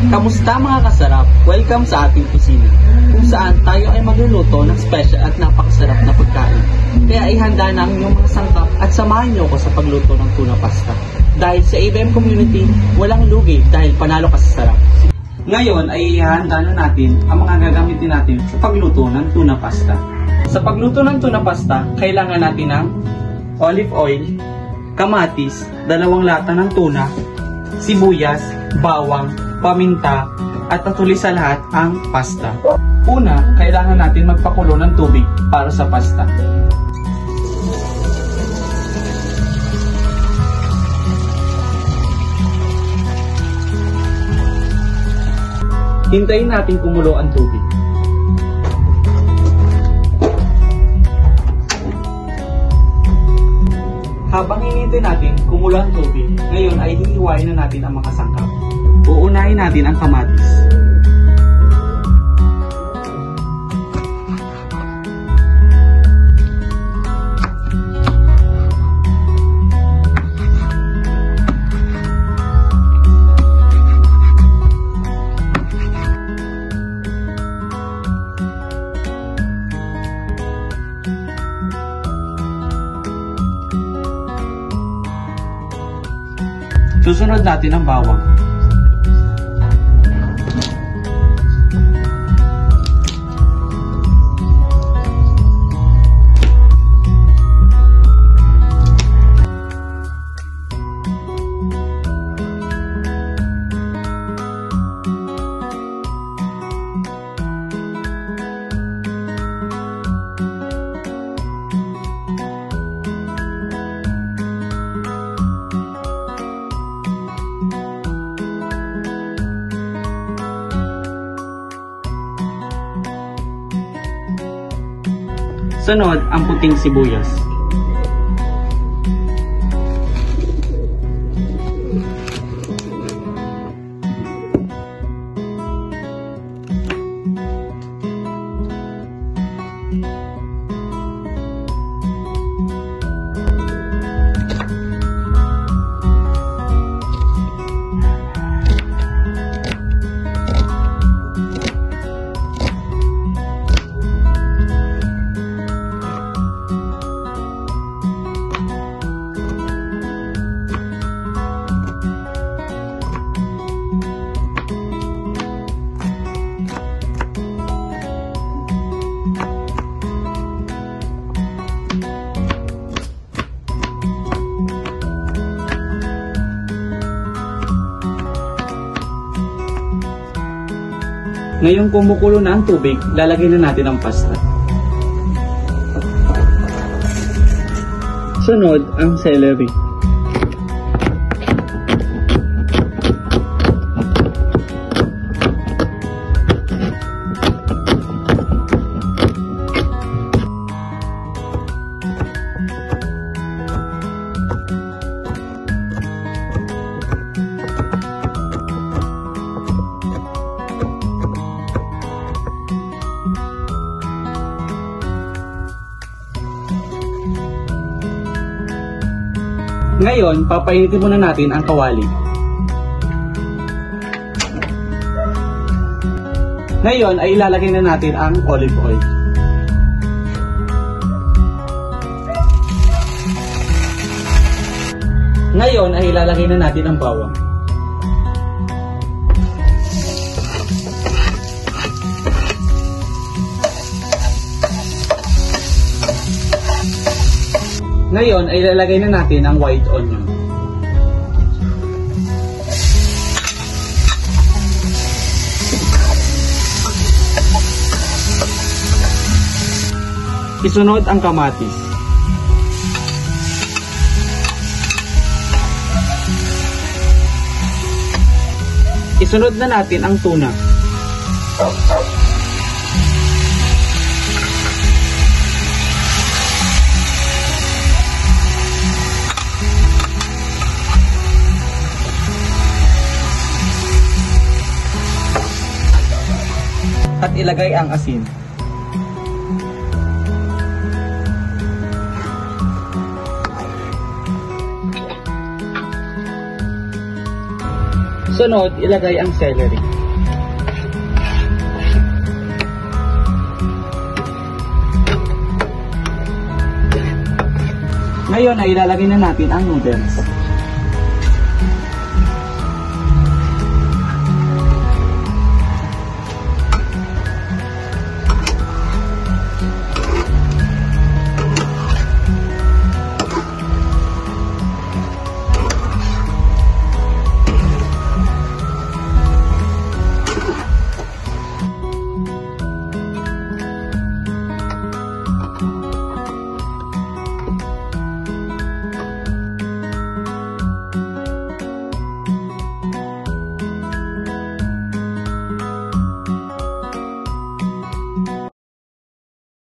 Kamusta mga kasarap? Welcome sa ating kusina, kung saan tayo ay magluluto ng special at napakasarap na pagkain. Kaya ihanda na ang inyong mga sangkap at samahan niyo ako sa pagluto ng tuna pasta. Dahil sa ABM Community, walang lugi dahil panalo ka sa sarap. Ngayon ay ihanda na natin ang mga gagamitin natin sa pagluto ng tuna pasta. Sa pagluto ng tuna pasta, kailangan natin ng olive oil, kamatis, 2 lata ng tuna, sibuyas, bawang, paminta, at natuli sa lahat ang pasta. Una, kailangan natin magpakulo ng tubig para sa pasta. Hintayin natin kumulo ang tubig. Habang hinihintay natin kumulo ang tubig, ngayon ay hihiwain na natin ang mga sangkap. Uunahin natin ang kamatis. Susunod natin ang bawang. Sunod, ang puting sibuyas. Ngayong kumukulo na ang tubig, lalagay na natin ang pasta. Sunod, ang celery. Ngayon, papainitin muna natin ang kawali. Ngayon ay ilalagay na natin ang olive oil. Ngayon ay ilalagay na natin ang bawang. Ngayon ay ilalagay na natin ang white onion. Isunod ang kamatis. Isunod na natin ang tuna. At ilagay ang asin. Sunod, ilagay ang celery. Ngayon ay ilalagay na natin ang noodles.